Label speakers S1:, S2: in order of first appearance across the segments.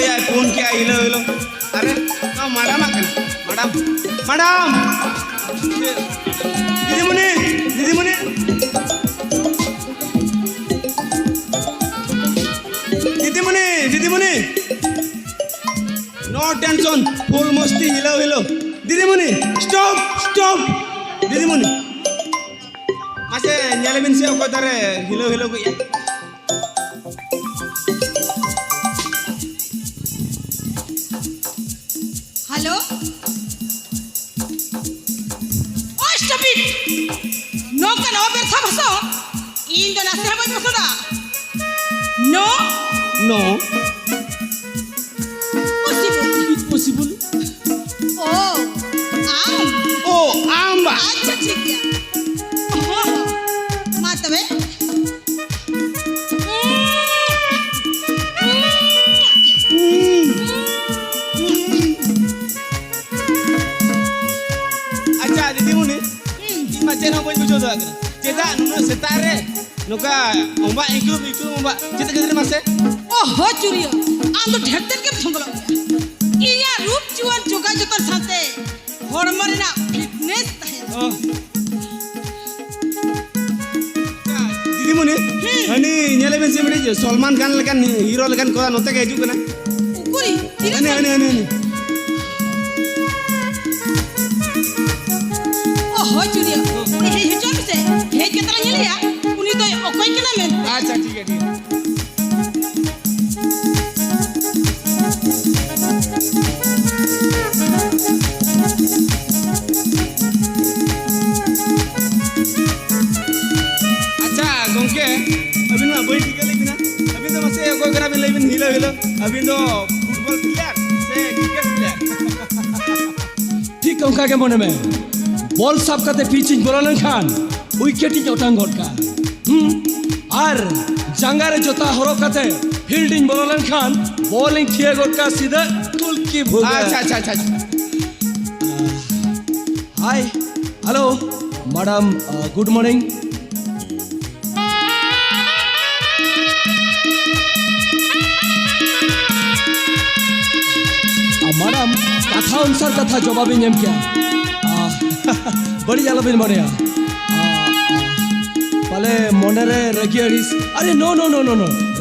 S1: ya pun kia hilo hilo. Are, kau madam akan, madam, madam. Didi Muni, Didi Muni. Didi Muni, Didi Muni. No tension, full masti hilo hilo. Didi Muni, stop, stop. Didi Muni. Masih nyalamin siapa kau tare hilo hilo kau ya?
S2: Halo? Oh, stop it! No kan over thabaso. Indo na sehaba masoda. No?
S1: No.
S2: Possible.
S1: Possible.
S2: Oh,
S1: Oh, amba.
S2: अच्छा ठीक है. Oh, mata be.
S1: Acha Didi Muni. Macam nak buat bujuk tu agak. Cetak nuna setare. Nuka ombak ikut ombak. Cetak kita masih.
S2: Oh, ho चुरियो. आंदो ढेरतेन के संगलो. इया रूप जुआन जोगा जोतर साथे. Hormone ना फिटनेस तहे.
S1: Oh. Didi Muni. Ani nyalamin si Muni Salman Khan lekan hero lekan kau nota ke hidup kan?
S2: Ukuri.
S1: Ani.
S2: Oh, ho चुरियो. हे हिजो से. हे केतरा nyeliya. Uni to okoi kena men.
S1: Acha ठीक है. अच्छा गोंके अभी ना बोल ठीक है लेकिन अभी तो मसे कोई करा भी लेकिन हिलो अभी तो फुटबॉल प्लेयर से क्रिकेट प्लेयर
S3: ठीक गोंका के मने में बॉल साफ करते पिचिंग बोलन खान उइकेटिंग ओटांग गटका और जंगारे जोता हरो करते फील्डिंग बोलन खान बॉलिंग थिए गटका सीधा गोल की भूल
S1: अच्छा
S3: hi hello madam good morning madam कथा अनुसार कथा जवाब नेम क्या बड़ी आलोबिन मनिया पले मोनेरे रेगियरिस अरे नो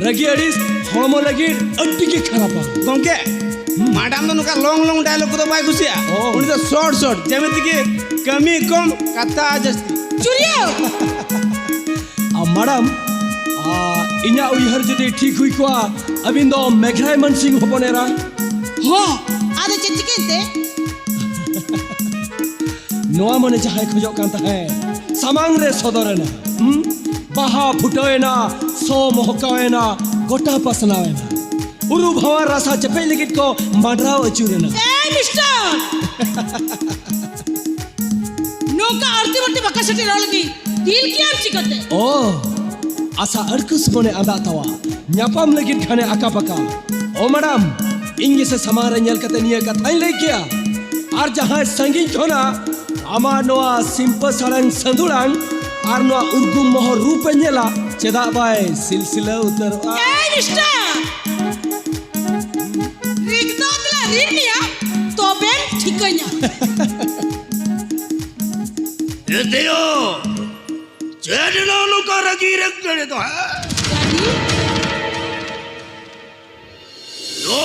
S3: रेगियरिस हॉर्मो लगी अड्डी की खराब
S1: गोंके मैडम तो नुका लॉन्ग डायलॉग को तो बाय खुशिया उन्हें तो शॉर्ट जेमिति की कमी कम कथा जस्ती
S2: चुरियो.
S3: मैडम इन्या उइहर जदि ठीक हुई को अबिन दो मेघराय मन सिंह होबनेरा
S2: हो आदे चिचिकेते.
S3: नोआ मने जहां खोजो कांता है सामांग रे सदरेना बाहा फुटोएना सो महकावेना गोटा पसनावेना उरु भवा रसा चपे लिगिट को माडराव अचुरेना
S2: ए मिस्टर. नोका आरती वर्ती बकासटी रोलगी. दिल की आम चिकते.
S3: ओ आसा अरकुस मने आदा तवा न्यापाम लिगिट खाने आका पका ओ मैडम इंगे से समारे नेल कते निया कथाई ले किया और जहां संगीन खोना आमा नोआ सिंपल सारंग संदुरांग और नोआ उर्गुम मोहर रूप नेला चेदा बाय सिलसिला उतर
S2: ए मिस्टर. रिगदोतला रिनिया तो बेन ठिकanya.
S4: एतेयो जेडनो नुका रगी रख करे तो है
S2: Jadi
S4: यो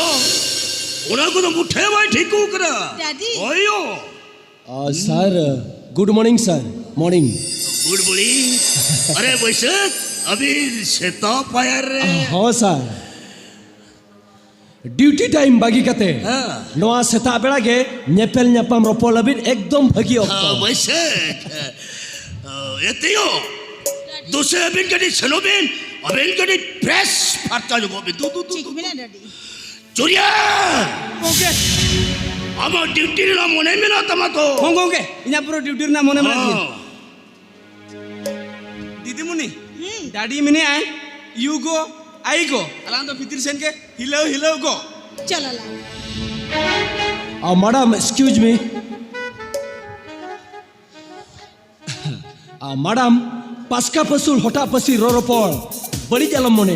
S4: उना को तो मुठे भाई ठीक को करा
S2: Daddy.
S4: OYO
S3: sir good morning sir morning
S4: good morning अरे वैसे अभी सेता पाया रे
S3: हाँ सर ड्यूटी टाइम बागी कते
S4: हाँ।
S3: नोआ सेता बेड़ा के नेपेल नेपाम रोपो लबिन एकदम भगी
S4: हाँ
S3: ऑक्टो
S4: वैसे एतेयो दूसरे बिन कड़ी चलो बिन अबिन कड़ी प्रेस फाटा जो बिन तू
S2: Cik mina Daddy.
S4: चुरिया
S1: गोंके
S4: আমার ডিউটির না মনে মেনা তমা তো
S1: ᱦᱚᱸ ᱜᱚᱝᱠᱮ ᱤᱧᱟᱹᱜ ᱯᱩᱨᱟᱹ ᱰᱤᱭᱩᱴᱤ ᱨᱮᱱᱟᱜ ᱢᱚᱱᱮ ᱢᱮᱱᱟᱜ ᱛᱤᱧᱟ ᱫᱤᱫᱤᱢᱩᱱᱤ ᱰᱟᱰᱤ ᱢᱮᱱᱟᱭ ᱤᱭᱩ ᱜो ᱟᱭ ᱜो ᱟᱞᱟᱝ ᱫᱚ ᱵᱷᱤᱛᱤᱨ ᱥᱮᱱ ᱜᱮ ᱦᱤᱞᱟᱹᱣ ᱦᱤᱞᱟᱹᱣ ᱜो
S2: चलो ला
S3: madam, excuse me. Madam, pasca pasul hota pasi roropol. Bari jalan mone.